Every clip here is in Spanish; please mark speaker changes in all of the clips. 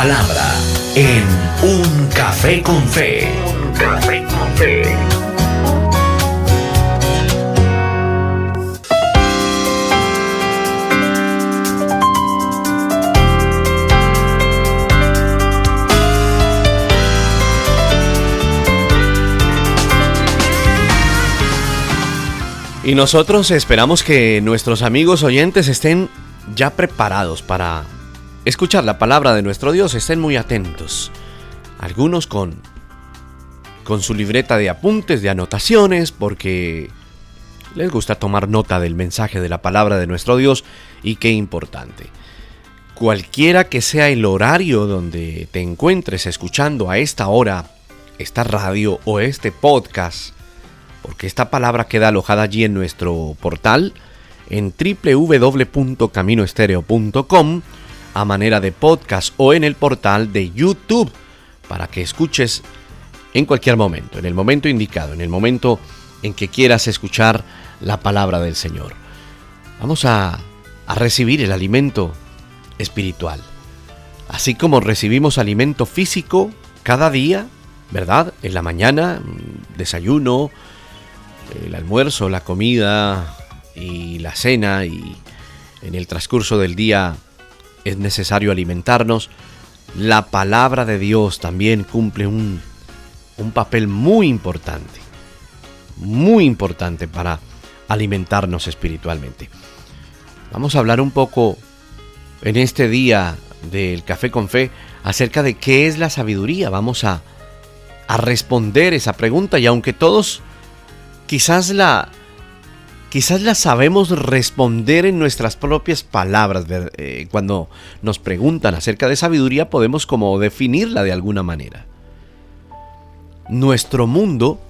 Speaker 1: palabra en Un Café con Fe. Un Café con Fe.
Speaker 2: Y nosotros esperamos que nuestros amigos oyentes estén ya preparados para escuchar la palabra de nuestro Dios, estén muy atentos. Algunos con su libreta de apuntes, de anotaciones, porque les gusta tomar nota del mensaje de la palabra de nuestro Dios, y qué importante. Cualquiera que sea el horario donde te encuentres escuchando a esta hora, esta radio o este podcast, porque esta palabra queda alojada allí en nuestro portal, en www.caminoestereo.com, a manera de podcast, o en el portal de YouTube, para que escuches en cualquier momento, en el momento indicado, en el momento en que quieras escuchar la palabra del Señor. Vamos a recibir el alimento espiritual. Así como recibimos alimento físico cada día, ¿verdad? En la mañana, desayuno, el almuerzo, la comida y la cena, y en el transcurso del día es necesario alimentarnos. La palabra de Dios también cumple un papel muy importante para alimentarnos espiritualmente. Vamos a hablar un poco en este día del Café con Fe acerca de qué es la sabiduría. Vamos a responder esa pregunta, y aunque todos quizás la sabemos responder en nuestras propias palabras, cuando nos preguntan acerca de sabiduría, podemos como definirla de alguna manera. Nuestro mundo,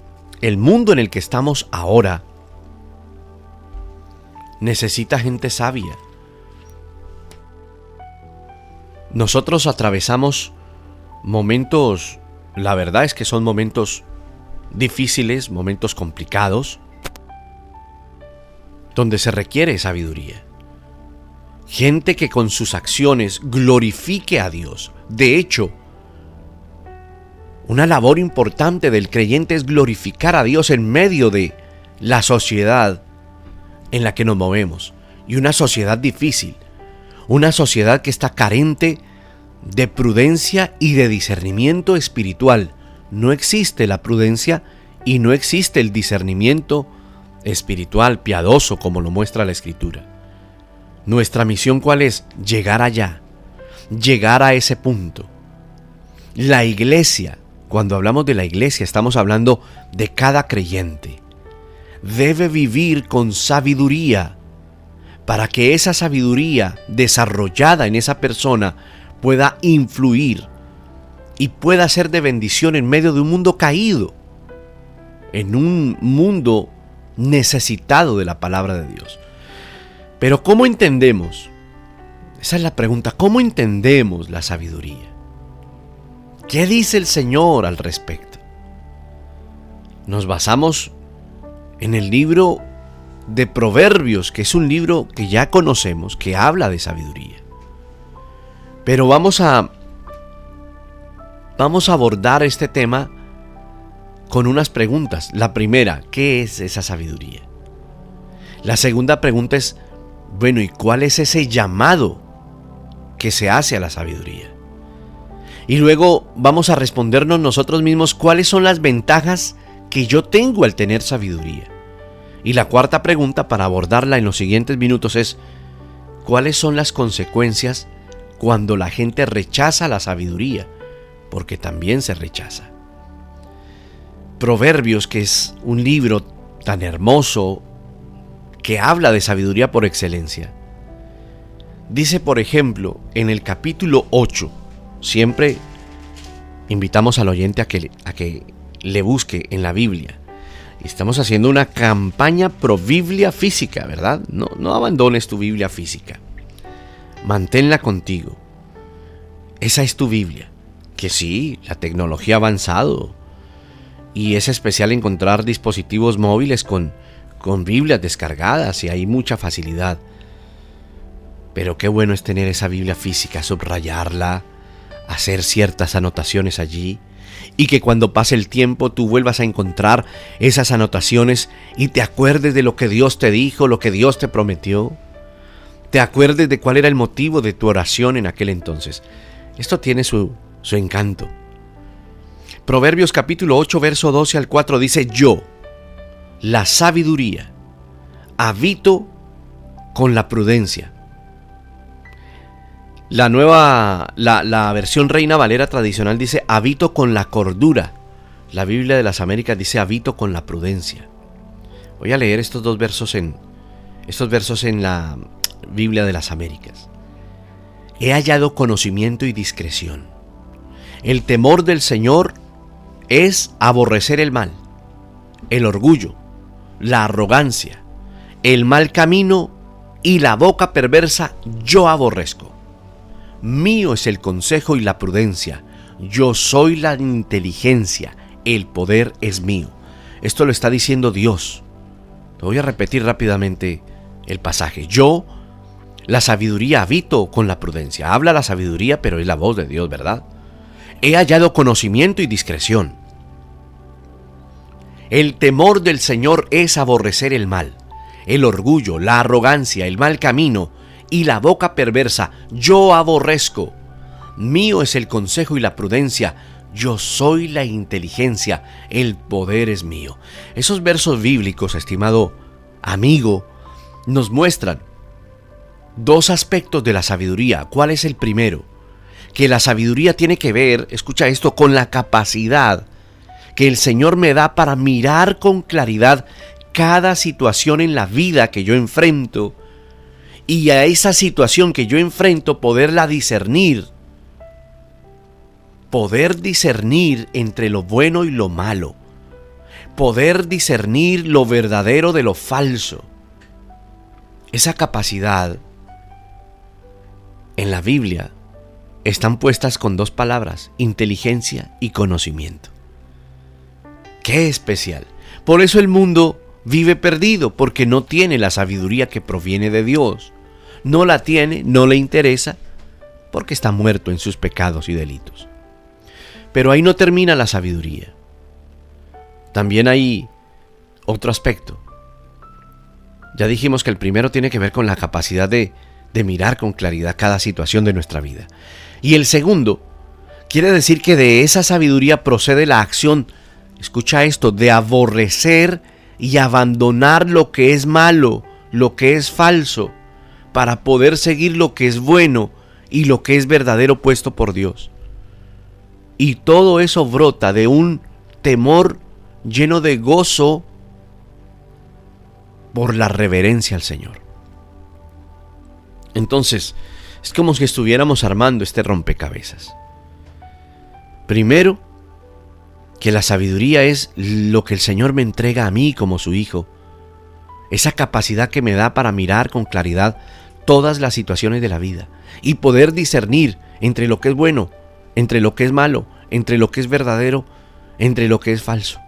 Speaker 2: el mundo en el que estamos ahora, necesita gente sabia. Nosotros atravesamos momentos, la verdad es que son momentos difíciles, momentos complicados, donde se requiere sabiduría. Gente que con sus acciones glorifique a Dios. De hecho, una labor importante del creyente es glorificar a Dios en medio de la sociedad en la que nos movemos. Y una sociedad difícil, una sociedad que está carente de prudencia y de discernimiento espiritual. No existe la prudencia y no existe el discernimiento espiritual, piadoso, como lo muestra la Escritura. Nuestra misión, ¿cuál es? Llegar allá, llegar a ese punto. La iglesia, cuando hablamos de la iglesia, estamos hablando de cada creyente. Debe vivir con sabiduría, para que esa sabiduría desarrollada en esa persona pueda influir y pueda ser de bendición en medio de un mundo caído, en un mundo necesitado de la palabra de Dios. Pero ¿cómo entendemos? Esa es la pregunta. ¿Cómo entendemos la sabiduría? ¿Qué dice el Señor al respecto? Nos basamos en el libro de Proverbios, que es un libro que ya conocemos, que habla de sabiduría. Pero vamos a abordar este tema con unas preguntas. La primera, ¿qué es esa sabiduría? La segunda pregunta es, bueno, ¿y cuál es ese llamado que se hace a la sabiduría? Y luego vamos a respondernos nosotros mismos cuáles son las ventajas que yo tengo al tener sabiduría. Y la cuarta pregunta, para abordarla en los siguientes minutos, es ¿cuáles son las consecuencias cuando la gente rechaza la sabiduría? Porque también se rechaza. Proverbios, que es un libro tan hermoso que habla de sabiduría por excelencia, dice, por ejemplo, en el capítulo 8, siempre invitamos al oyente a que le busque en la Biblia. Estamos haciendo una campaña pro Biblia física, ¿verdad? No abandones tu Biblia física. Manténla contigo. Esa es tu Biblia. Que sí, la tecnología ha avanzado y es especial encontrar dispositivos móviles con Biblias descargadas, y hay mucha facilidad. Pero qué bueno es tener esa Biblia física, subrayarla, hacer ciertas anotaciones allí y que cuando pase el tiempo tú vuelvas a encontrar esas anotaciones y te acuerdes de lo que Dios te dijo, lo que Dios te prometió, te acuerdes de cuál era el motivo de tu oración en aquel entonces. Esto tiene su encanto. Proverbios capítulo 8, verso 12 al 4 dice: yo, la sabiduría, habito con la prudencia. La versión Reina Valera tradicional dice: habito con la cordura. La Biblia de las Américas dice: habito con la prudencia. Voy a leer estos versos en la Biblia de las Américas. He hallado conocimiento y discreción. El temor del Señor es aborrecer el mal, el orgullo, la arrogancia, el mal camino y la boca perversa yo aborrezco. Mío es el consejo y la prudencia. Yo soy la inteligencia. El poder es mío. Esto lo está diciendo Dios. Te voy a repetir rápidamente el pasaje. Yo, la sabiduría, habito con la prudencia. Habla la sabiduría, pero es la voz de Dios, ¿verdad? He hallado conocimiento y discreción. El temor del Señor es aborrecer el mal, el orgullo, la arrogancia, el mal camino y la boca perversa yo aborrezco. Mío es el consejo y la prudencia. Yo soy la inteligencia. El poder es mío. Esos versos bíblicos, estimado amigo, nos muestran dos aspectos de la sabiduría. ¿Cuál es el primero? Que la sabiduría tiene que ver, escucha esto, con la capacidad que el Señor me da para mirar con claridad cada situación en la vida que yo enfrento, y a esa situación que yo enfrento poderla discernir. Poder discernir entre lo bueno y lo malo. Poder discernir lo verdadero de lo falso. Esa capacidad en la Biblia están puestas con dos palabras: inteligencia y conocimiento. ¡Qué especial! Por eso el mundo vive perdido, porque no tiene la sabiduría que proviene de Dios. No la tiene, no le interesa, porque está muerto en sus pecados y delitos. Pero ahí no termina la sabiduría. También hay otro aspecto. Ya dijimos que el primero tiene que ver con la capacidad de mirar con claridad cada situación de nuestra vida. Y el segundo quiere decir que de esa sabiduría procede la acción, escucha esto, de aborrecer y abandonar lo que es malo, lo que es falso, para poder seguir lo que es bueno y lo que es verdadero puesto por Dios. Y todo eso brota de un temor lleno de gozo por la reverencia al Señor. Entonces, es como si estuviéramos armando este rompecabezas. Primero, que la sabiduría es lo que el Señor me entrega a mí como su hijo. Esa capacidad que me da para mirar con claridad todas las situaciones de la vida y poder discernir entre lo que es bueno, entre lo que es malo, entre lo que es verdadero, entre lo que es falso.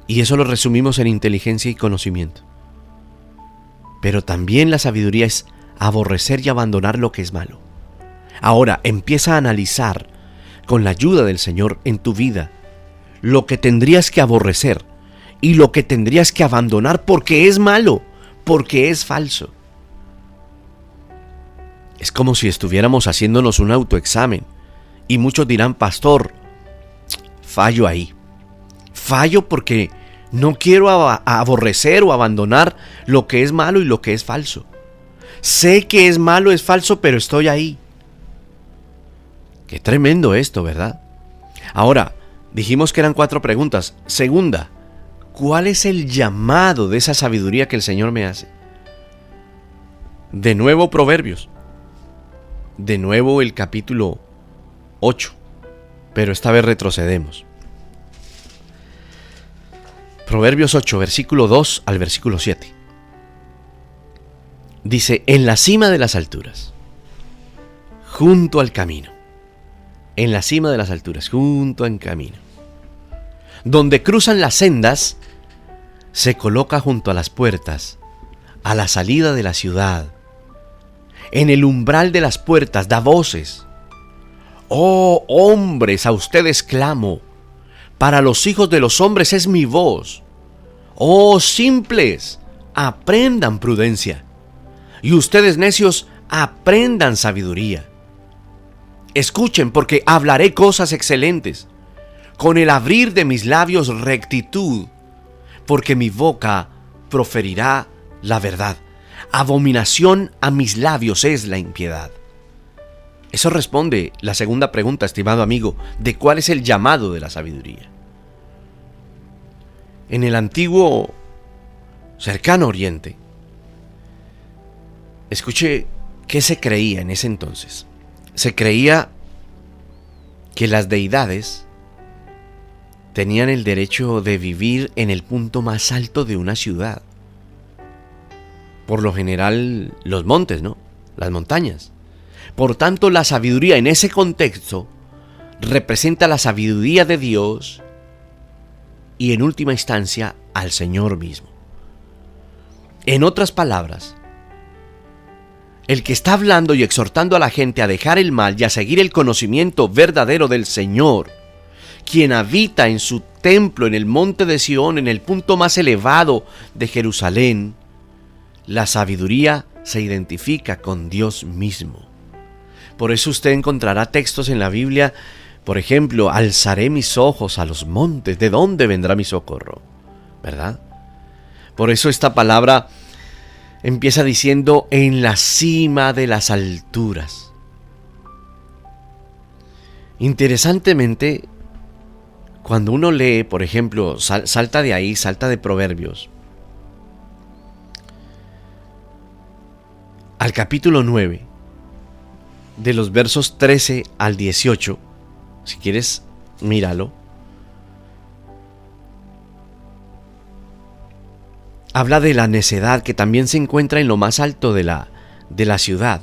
Speaker 2: Y eso lo resumimos en inteligencia y conocimiento. Pero también la sabiduría es aborrecer y abandonar lo que es malo. Ahora empieza a analizar con la ayuda del Señor en tu vida lo que tendrías que aborrecer y lo que tendrías que abandonar porque es malo, porque es falso. Es como si estuviéramos haciéndonos un autoexamen y muchos dirán: pastor, fallo ahí. Fallo porque no quiero aborrecer o abandonar lo que es malo y lo que es falso. Sé que es malo, es falso, pero estoy ahí. Qué tremendo esto, ¿verdad? Ahora, dijimos que eran 4 preguntas. Segunda, ¿cuál es el llamado de esa sabiduría que el Señor me hace? De nuevo Proverbios. De nuevo el capítulo 8. Pero esta vez retrocedemos. Proverbios 8, versículo 2 al versículo 7. Dice: en la cima de las alturas, junto al camino. En la cima de las alturas, junto al camino. Donde cruzan las sendas, se coloca junto a las puertas, a la salida de la ciudad. En el umbral de las puertas da voces. Oh hombres, a ustedes clamo. Para los hijos de los hombres es mi voz. Oh simples, aprendan prudencia. Y ustedes necios, aprendan sabiduría. Escuchen, porque hablaré cosas excelentes. Con el abrir de mis labios rectitud, porque mi boca proferirá la verdad. Abominación a mis labios es la impiedad. Eso responde la segunda pregunta, estimado amigo, de cuál es el llamado de la sabiduría. En el antiguo cercano Oriente, escuche qué se creía en ese entonces. Se creía que las deidades tenían el derecho de vivir en el punto más alto de una ciudad. Por lo general, los montes, ¿no? Las montañas. Por tanto, la sabiduría en ese contexto representa la sabiduría de Dios y en última instancia al Señor mismo. En otras palabras, el que está hablando y exhortando a la gente a dejar el mal y a seguir el conocimiento verdadero del Señor, quien habita en su templo en el monte de Sión, en el punto más elevado de Jerusalén, la sabiduría se identifica con Dios mismo. Por eso usted encontrará textos en la Biblia, por ejemplo, alzaré mis ojos a los montes, ¿de dónde vendrá mi socorro? ¿Verdad? Por eso esta palabra empieza diciendo en la cima de las alturas. Interesantemente, cuando uno lee, por ejemplo, salta de ahí, salta de Proverbios, al capítulo 9, de los versos 13 al 18, si quieres, míralo. Habla de la necedad que también se encuentra en lo más alto de la ciudad.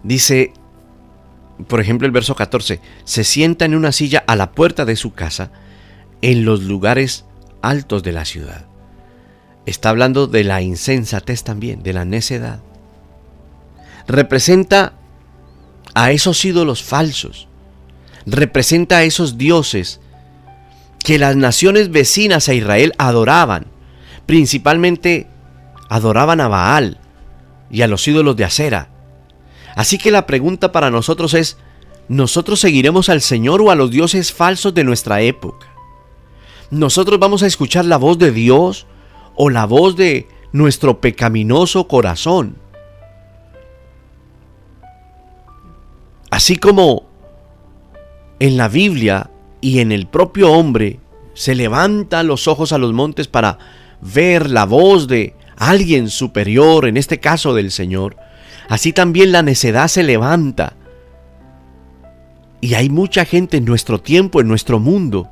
Speaker 2: Dice, por ejemplo, el verso 14, se sienta en una silla a la puerta de su casa, en los lugares altos de la ciudad. Está hablando de la insensatez también, de la necedad. Representa a esos ídolos falsos, representa a esos dioses que las naciones vecinas a Israel adoraban. Principalmente adoraban a Baal y a los ídolos de Acera. Así que la pregunta para nosotros es, ¿nosotros seguiremos al Señor o a los dioses falsos de nuestra época? ¿Nosotros vamos a escuchar la voz de Dios o la voz de nuestro pecaminoso corazón? Así como en la Biblia y en el propio hombre se levantan los ojos a los montes para ver la voz de alguien superior, en este caso del Señor, así también la necedad se levanta. Y hay mucha gente en nuestro tiempo, en nuestro mundo,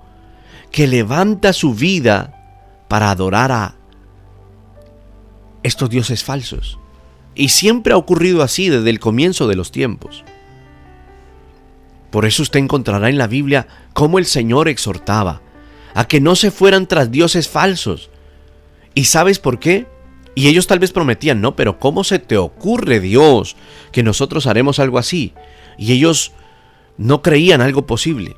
Speaker 2: que levanta su vida para adorar a estos dioses falsos. Y siempre ha ocurrido así desde el comienzo de los tiempos. Por eso usted encontrará en la Biblia cómo el Señor exhortaba a que no se fueran tras dioses falsos. ¿Y sabes por qué? Y ellos tal vez prometían, no, pero ¿cómo se te ocurre, Dios, que nosotros haremos algo así? Y ellos no creían algo posible.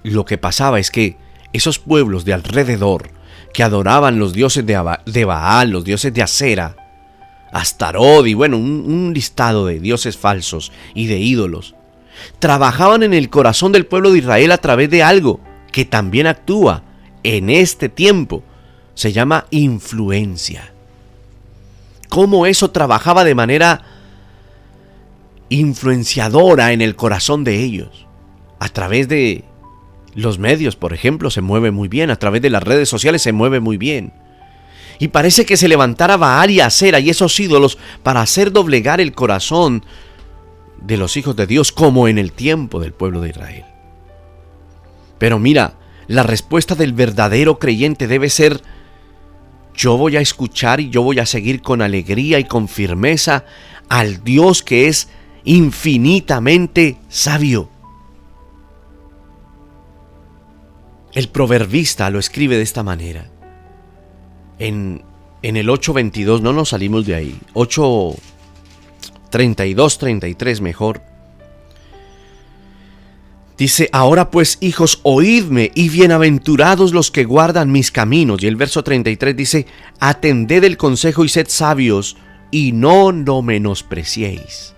Speaker 2: Lo que pasaba es que esos pueblos de alrededor que adoraban los dioses de Baal, los dioses de Acera, Astarot y bueno, un listado de dioses falsos y de ídolos, trabajaban en el corazón del pueblo de Israel a través de algo que también actúa en este tiempo. Se llama influencia. Cómo eso trabajaba de manera influenciadora en el corazón de ellos. A través de los medios, por ejemplo, se mueve muy bien. A través de las redes sociales se mueve muy bien. Y parece que se levantara Baal y Acera y esos ídolos para hacer doblegar el corazón de los hijos de Dios, como en el tiempo del pueblo de Israel. Pero mira, la respuesta del verdadero creyente debe ser: yo voy a escuchar y yo voy a seguir con alegría y con firmeza al Dios que es infinitamente sabio. El proverbista lo escribe de esta manera. En el 8:22, no nos salimos de ahí, 8:13 32, 33 mejor. Dice, ahora pues, hijos, oídme, y bienaventurados los que guardan mis caminos. Y el verso 33 dice, atended el consejo y sed sabios, y no lo menospreciéis.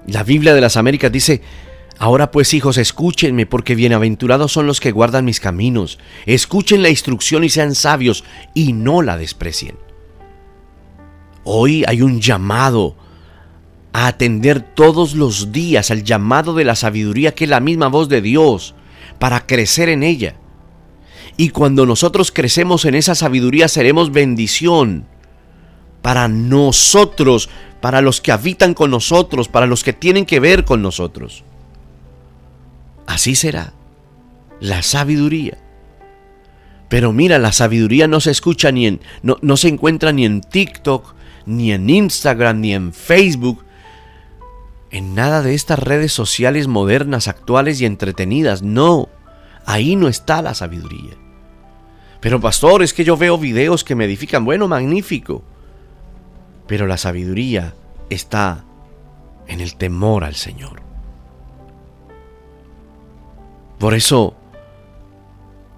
Speaker 2: La Biblia de las Américas dice, ahora pues, hijos, escúchenme, porque bienaventurados son los que guardan mis caminos. Escuchen la instrucción y sean sabios, y no la desprecien. Hoy hay un llamado a atender todos los días al llamado de la sabiduría, que es la misma voz de Dios, para crecer en ella. Y cuando nosotros crecemos en esa sabiduría, seremos bendición para nosotros, para los que habitan con nosotros, para los que tienen que ver con nosotros. Así será la sabiduría. Pero mira, la sabiduría no se escucha no se encuentra ni en TikTok, ni en Instagram, ni en Facebook, en nada de estas redes sociales modernas, actuales y entretenidas. No, ahí no está la sabiduría. Pero pastor, es que yo veo videos que me edifican. Bueno, magnífico. Pero la sabiduría está en el temor al Señor. Por eso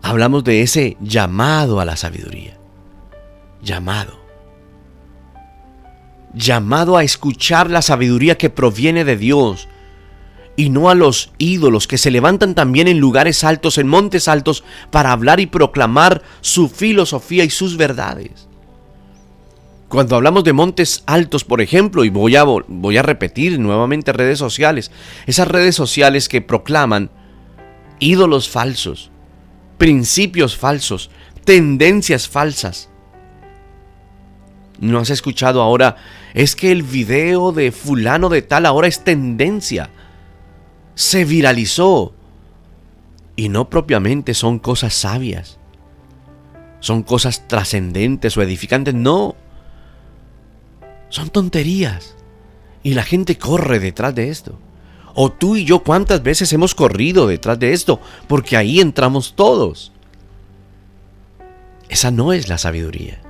Speaker 2: hablamos de ese llamado a la sabiduría. Llamado a escuchar la sabiduría que proviene de Dios, y no a los ídolos que se levantan también en lugares altos, en montes altos, para hablar y proclamar su filosofía y sus verdades. Cuando hablamos de montes altos, por ejemplo, y voy a repetir nuevamente redes sociales, esas redes sociales que proclaman ídolos falsos, principios falsos, tendencias falsas. ¿No has escuchado ahora? Es que el video de fulano de tal ahora es tendencia. Se viralizó. Y no propiamente son cosas sabias. Son cosas trascendentes o edificantes. No. Son tonterías. Y la gente corre detrás de esto. O tú y yo, ¿cuántas veces hemos corrido detrás de esto? Porque ahí entramos todos. Esa no es la sabiduría.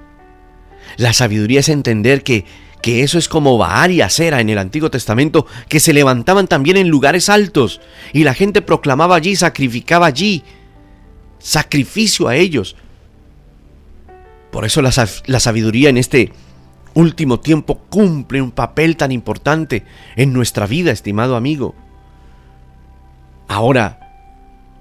Speaker 2: La sabiduría es entender que eso es como Baal y Asera en el Antiguo Testamento, que se levantaban también en lugares altos y la gente proclamaba allí, sacrificaba allí, sacrificio a ellos. Por eso la sabiduría en este último tiempo cumple un papel tan importante en nuestra vida, estimado amigo. Ahora,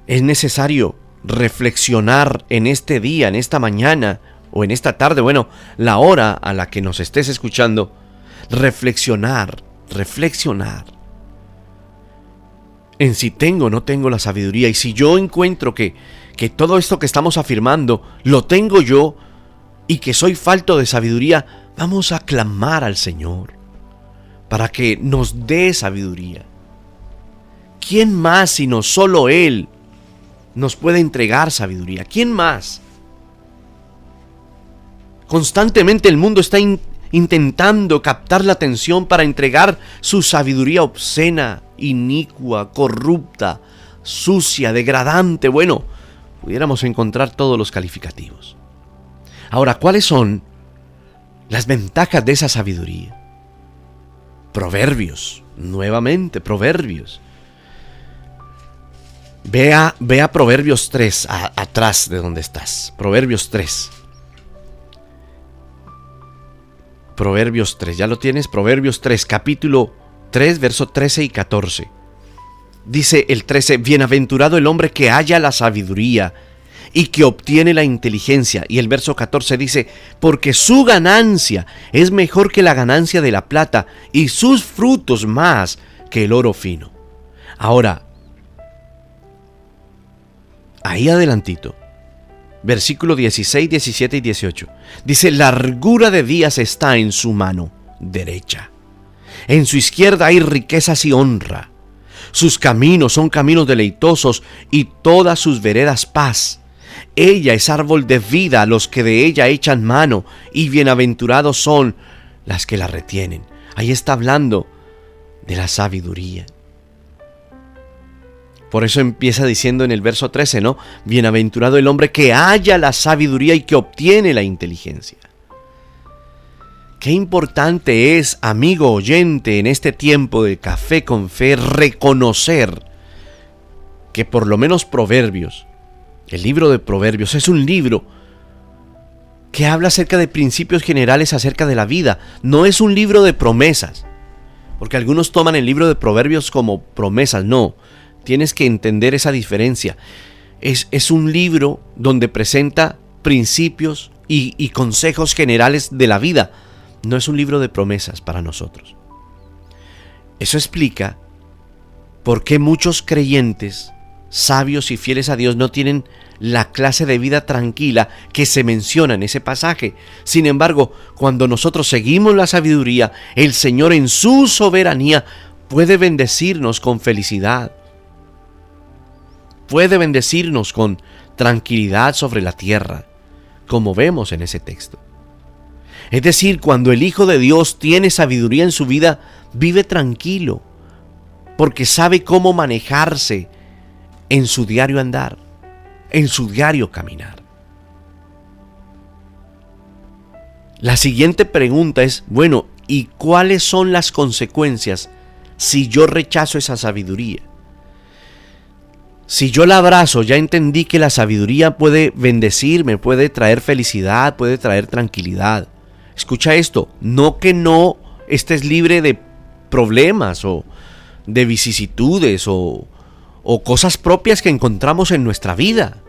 Speaker 2: es necesario reflexionar en este día, en esta mañana, o en esta tarde, bueno, la hora a la que nos estés escuchando, reflexionar en si tengo o no tengo la sabiduría. Y si yo encuentro que todo esto que estamos afirmando lo tengo yo y que soy falto de sabiduría, vamos a clamar al Señor para que nos dé sabiduría. ¿Quién más sino solo Él nos puede entregar sabiduría? ¿Quién más? Constantemente el mundo está intentando captar la atención para entregar su sabiduría obscena, inicua, corrupta, sucia, degradante. Bueno, pudiéramos encontrar todos los calificativos. Ahora, ¿cuáles son las ventajas de esa sabiduría? Proverbios, nuevamente Proverbios. Ve a Proverbios 3, atrás de donde estás. Proverbios 3. Proverbios 3, ¿ya lo tienes? Proverbios 3, capítulo 3, verso 13 y 14. Dice el 13, bienaventurado el hombre que halla la sabiduría y que obtiene la inteligencia. Y el verso 14 dice, porque su ganancia es mejor que la ganancia de la plata y sus frutos más que el oro fino. Ahora, ahí adelantito, versículo 16, 17 y 18. Dice, largura de días está en su mano derecha. En su izquierda hay riquezas y honra. Sus caminos son caminos deleitosos y todas sus veredas paz. Ella es árbol de vida a los que de ella echan mano, y bienaventurados son las que la retienen. Ahí está hablando de la sabiduría. Por eso empieza diciendo en el verso 13, ¿no? Bienaventurado el hombre que halla la sabiduría y que obtiene la inteligencia. Qué importante es, amigo oyente, en este tiempo de Café con Fe, reconocer que por lo menos Proverbios, el libro de Proverbios, es un libro que habla acerca de principios generales acerca de la vida. No es un libro de promesas, porque algunos toman el libro de Proverbios como promesas. No, tienes que entender esa diferencia. Es un libro donde presenta principios y consejos generales de la vida. No es un libro de promesas para nosotros. Eso explica por qué muchos creyentes, sabios y fieles a Dios, no tienen la clase de vida tranquila que se menciona en ese pasaje. Sin embargo, cuando nosotros seguimos la sabiduría, el Señor en su soberanía puede bendecirnos con felicidad. Puede bendecirnos con tranquilidad sobre la tierra, como vemos en ese texto. Es decir, cuando el Hijo de Dios tiene sabiduría en su vida, vive tranquilo, porque sabe cómo manejarse en su diario andar, en su diario caminar. La siguiente pregunta es, bueno, ¿y cuáles son las consecuencias si yo rechazo esa sabiduría? Si yo la abrazo, ya entendí que la sabiduría puede bendecirme, puede traer felicidad, puede traer tranquilidad. Escucha esto, no que no estés libre de problemas o de vicisitudes o cosas propias que encontramos en nuestra vida.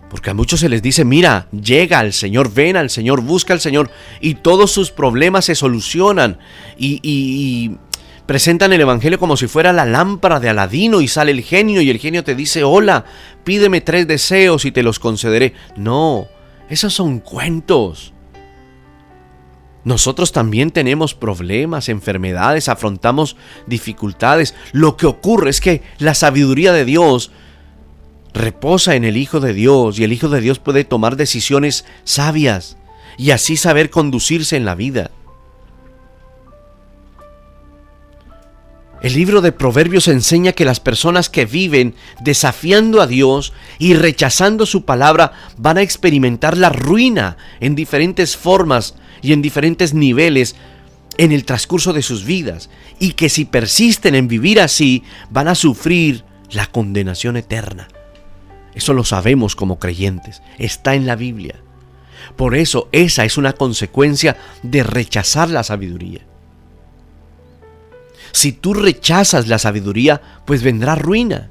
Speaker 2: Porque a muchos se les dice, mira, llega al Señor, ven al Señor, busca al Señor y todos sus problemas se solucionan y presentan el evangelio como si fuera la lámpara de Aladino y sale el genio y el genio te dice, hola, pídeme 3 deseos y te los concederé. No, esos son cuentos. Nosotros también tenemos problemas, enfermedades, afrontamos dificultades. Lo que ocurre es que la sabiduría de Dios reposa en el Hijo de Dios y el Hijo de Dios puede tomar decisiones sabias y así saber conducirse en la vida. El libro de Proverbios enseña que las personas que viven desafiando a Dios y rechazando su palabra van a experimentar la ruina en diferentes formas y en diferentes niveles en el transcurso de sus vidas, y que si persisten en vivir así van a sufrir la condenación eterna. Eso lo sabemos como creyentes, está en la Biblia. Por eso esa es una consecuencia de rechazar la sabiduría. Si tú rechazas la sabiduría, pues vendrá ruina.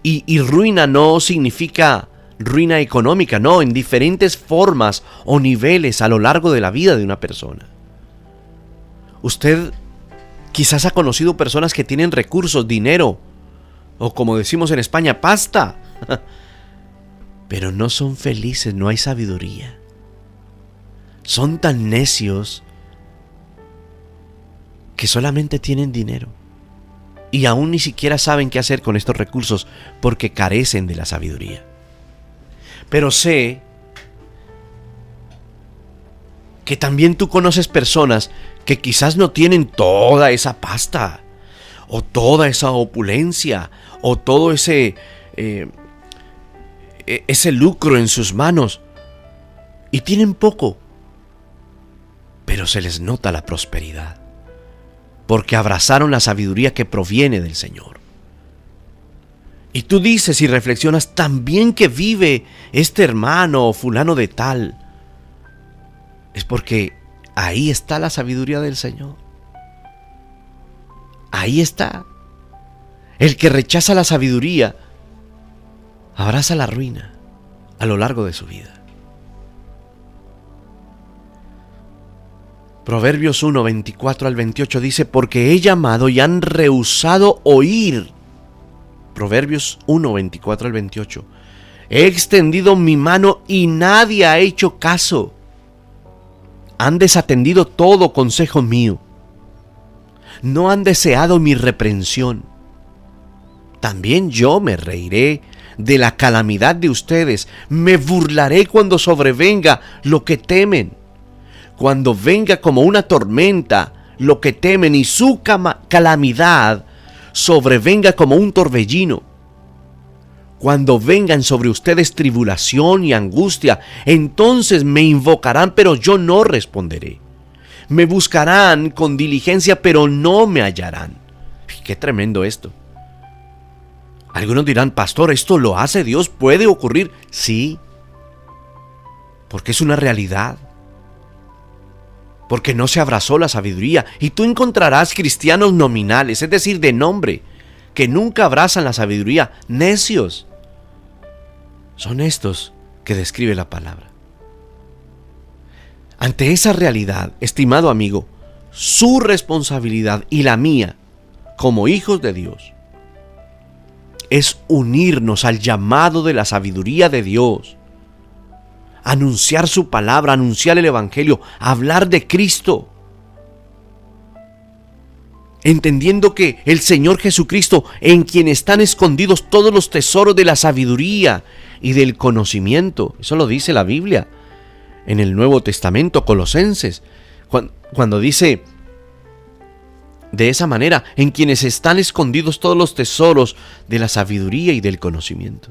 Speaker 2: Y ruina no significa ruina económica, no, en diferentes formas o niveles a lo largo de la vida de una persona. Usted quizás ha conocido personas que tienen recursos, dinero, o como decimos en España, pasta, pero no son felices, no hay sabiduría. Son tan necios que solamente tienen dinero y aún ni siquiera saben qué hacer con estos recursos porque carecen de la sabiduría. Pero sé que también tú conoces personas que quizás no tienen toda esa pasta o toda esa opulencia o todo ese lucro en sus manos y tienen poco, pero se les nota la prosperidad porque abrazaron la sabiduría que proviene del Señor. Y tú dices y reflexionas, también que vive este hermano o fulano de tal, es porque ahí está la sabiduría del Señor. Ahí está. El que rechaza la sabiduría abraza la ruina a lo largo de su vida. Proverbios 1, 24 al 28 dice, porque he llamado y han rehusado oír. Proverbios 1, 24 al 28. He extendido mi mano y nadie ha hecho caso. Han desatendido todo consejo mío. No han deseado mi reprensión. También yo me reiré de la calamidad de ustedes. Me burlaré cuando sobrevenga lo que temen. Cuando venga como una tormenta lo que temen y su calamidad sobrevenga como un torbellino. Cuando vengan sobre ustedes tribulación y angustia, entonces me invocarán, pero yo no responderé. Me buscarán con diligencia, pero no me hallarán. Qué tremendo esto. Algunos dirán, pastor, ¿esto lo hace Dios? ¿Puede ocurrir? Sí, porque es una realidad. Porque no se abrazó la sabiduría. Y tú encontrarás cristianos nominales, es decir, de nombre, que nunca abrazan la sabiduría, necios. Son estos que describe la palabra. Ante esa realidad, estimado amigo, su responsabilidad y la mía, como hijos de Dios, es unirnos al llamado de la sabiduría de Dios, anunciar su palabra, anunciar el evangelio, hablar de Cristo, entendiendo que el Señor Jesucristo, en quien están escondidos todos los tesoros de la sabiduría y del conocimiento, eso lo dice la Biblia en el Nuevo Testamento, Colosenses, cuando dice de esa manera, en quienes están escondidos todos los tesoros de la sabiduría y del conocimiento.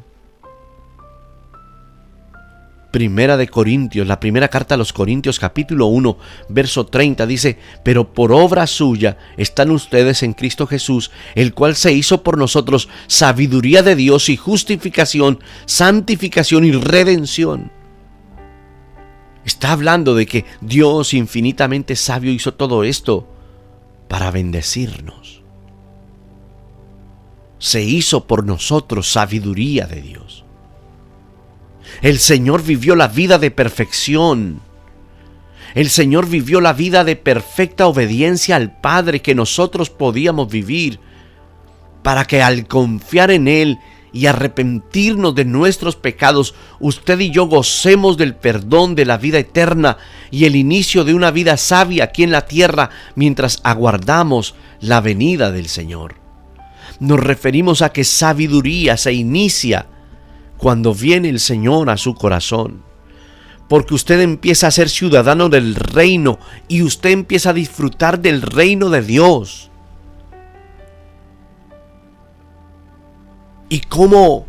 Speaker 2: Primera de Corintios, la primera carta a los Corintios, capítulo 1, verso 30, dice: pero por obra suya están ustedes en Cristo Jesús, el cual se hizo por nosotros sabiduría de Dios y justificación, santificación y redención. Está hablando de que Dios infinitamente sabio hizo todo esto para bendecirnos. Se hizo por nosotros sabiduría de Dios. El Señor vivió la vida de perfección. El Señor vivió la vida de perfecta obediencia al Padre que nosotros podíamos vivir, para que al confiar en Él y arrepentirnos de nuestros pecados, usted y yo gocemos del perdón de la vida eterna y el inicio de una vida sabia aquí en la tierra mientras aguardamos la venida del Señor. Nos referimos a que sabiduría se inicia cuando viene el Señor a su corazón, porque usted empieza a ser ciudadano del reino y usted empieza a disfrutar del reino de Dios. Y cómo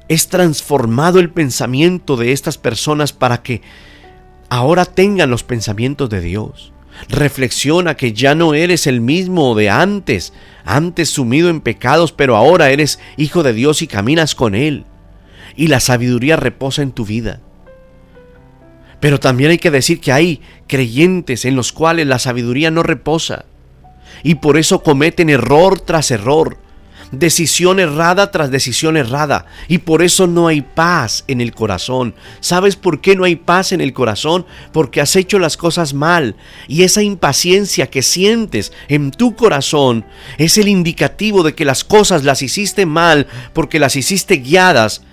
Speaker 2: es transformado el pensamiento de estas personas para que ahora tengan los pensamientos de Dios. Reflexiona que ya no eres el mismo de antes sumido en pecados, pero ahora eres hijo de Dios y caminas con Él. Y la sabiduría reposa en tu vida. Pero también hay que decir que hay creyentes en los cuales la sabiduría no reposa, y por eso cometen error tras error, decisión errada tras decisión errada, y por eso no hay paz en el corazón. ¿Sabes por qué no hay paz en el corazón? Porque has hecho las cosas mal, y esa impaciencia que sientes en tu corazón es el indicativo de que las cosas las hiciste mal, porque las hiciste guiadas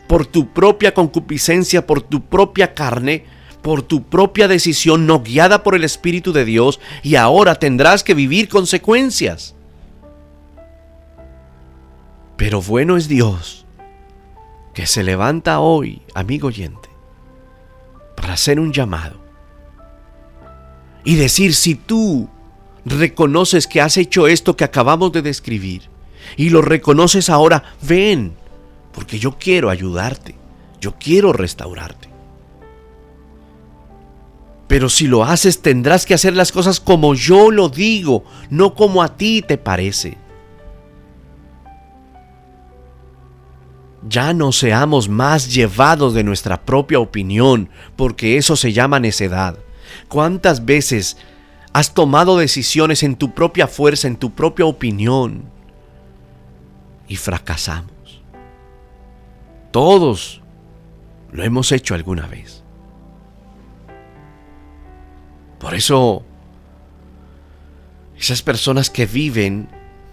Speaker 2: por tu propia concupiscencia, por tu propia carne, por tu propia decisión, no guiada por el Espíritu de Dios, y ahora tendrás que vivir consecuencias. Pero bueno es Dios, que se levanta hoy, amigo oyente, para hacer un llamado y decir: si tú reconoces que has hecho esto que acabamos de describir y lo reconoces ahora, ven, porque yo quiero ayudarte, yo quiero restaurarte. Pero si lo haces, tendrás que hacer las cosas como yo lo digo, no como a ti te parece. Ya no seamos más llevados de nuestra propia opinión, porque eso se llama necedad. ¿Cuántas veces has tomado decisiones en tu propia fuerza, en tu propia opinión, y fracasamos? Todos lo hemos hecho alguna vez. Por eso, esas personas que viven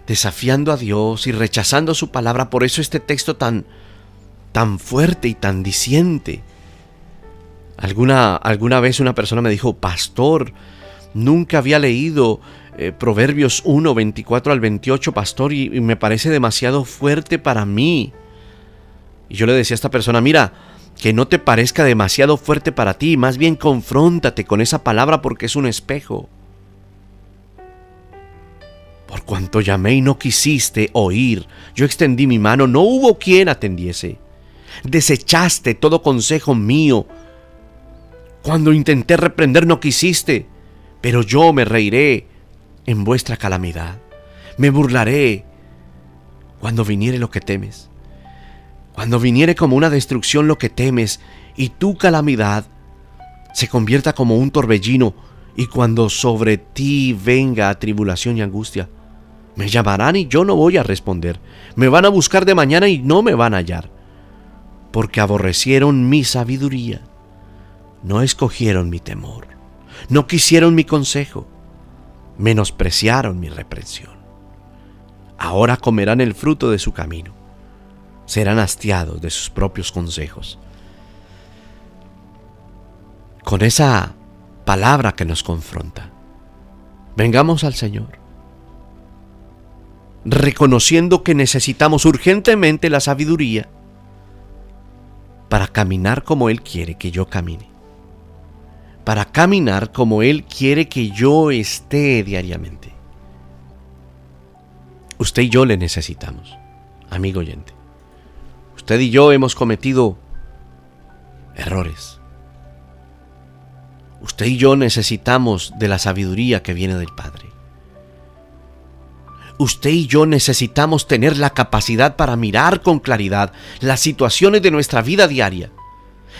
Speaker 2: desafiando a Dios y rechazando su palabra, por eso este texto tan fuerte y tan diciente. Alguna vez una persona me dijo: pastor, nunca había leído Proverbios 1, 24 al 28, pastor, y me parece demasiado fuerte para mí. Y yo le decía a esta persona: mira, que no te parezca demasiado fuerte para ti, más bien confróntate con esa palabra, porque es un espejo. Por cuanto llamé y no quisiste oír, yo extendí mi mano, no hubo quien atendiese. Desechaste todo consejo mío. Cuando intenté reprender no quisiste, pero yo me reiré en vuestra calamidad. Me burlaré cuando viniere lo que temes. Cuando viniere como una destrucción lo que temes, y tu calamidad se convierta como un torbellino, y cuando sobre ti venga tribulación y angustia, me llamarán y yo no voy a responder. Me van a buscar de mañana y no me van a hallar. Porque aborrecieron mi sabiduría, no escogieron mi temor, no quisieron mi consejo, menospreciaron mi reprensión. Ahora comerán el fruto de su camino, serán hastiados de sus propios consejos. Con esa palabra que nos confronta, vengamos al Señor, reconociendo que necesitamos urgentemente la sabiduría para caminar como Él quiere que yo camine, para caminar como Él quiere que yo esté diariamente. Usted y yo le necesitamos, amigo oyente. Usted y yo hemos cometido errores. Usted y yo necesitamos de la sabiduría que viene del Padre. Usted y yo necesitamos tener la capacidad para mirar con claridad las situaciones de nuestra vida diaria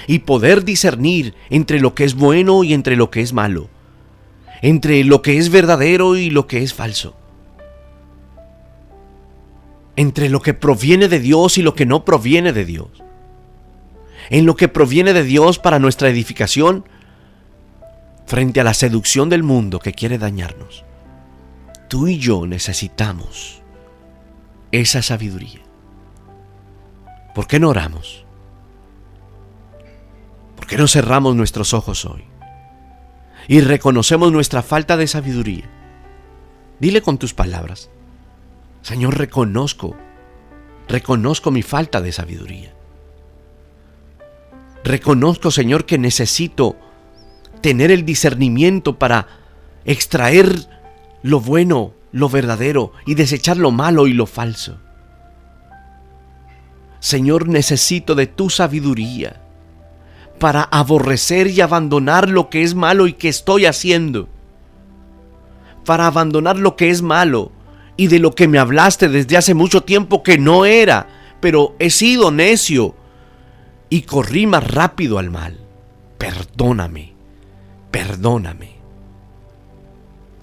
Speaker 2: y poder discernir entre lo que es bueno y entre lo que es malo, entre lo que es verdadero y lo que es falso, entre lo que proviene de Dios y lo que no proviene de Dios. En lo que proviene de Dios para nuestra edificación frente a la seducción del mundo que quiere dañarnos. Tú y yo necesitamos esa sabiduría. ¿Por qué no oramos? ¿Por qué no cerramos nuestros ojos hoy y reconocemos nuestra falta de sabiduría? Dile con tus palabras: Señor, reconozco mi falta de sabiduría. Reconozco, Señor, que necesito tener el discernimiento para extraer lo bueno, lo verdadero, y desechar lo malo y lo falso. Señor, necesito de tu sabiduría para aborrecer y abandonar lo que es malo y que estoy haciendo. Para abandonar lo que es malo y de lo que me hablaste desde hace mucho tiempo que no era, pero he sido necio y corrí más rápido al mal. Perdóname, perdóname.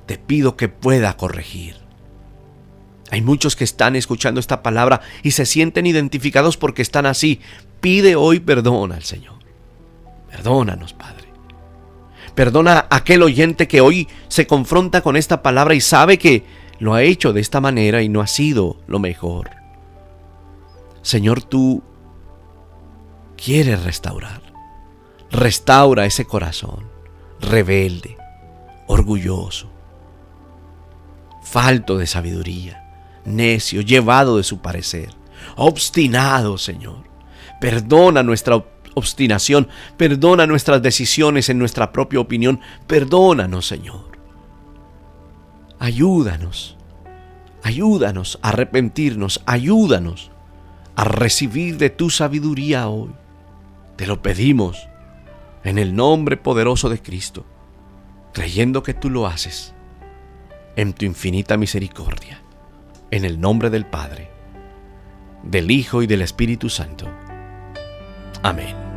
Speaker 2: Te pido que pueda corregir. Hay muchos que están escuchando esta palabra y se sienten identificados porque están así. Pide hoy perdón al Señor. Perdónanos, Padre. Perdona a aquel oyente que hoy se confronta con esta palabra y sabe que lo ha hecho de esta manera y no ha sido lo mejor. Señor, tú quieres restaurar. Restaura ese corazón rebelde, orgulloso, falto de sabiduría, necio, llevado de su parecer, obstinado, Señor. Perdona nuestra obstinación, perdona nuestras decisiones en nuestra propia opinión, perdónanos, Señor. Ayúdanos a arrepentirnos, ayúdanos a recibir de tu sabiduría hoy. Te lo pedimos en el nombre poderoso de Cristo, creyendo que tú lo haces en tu infinita misericordia, en el nombre del Padre, del Hijo y del Espíritu Santo. Amén.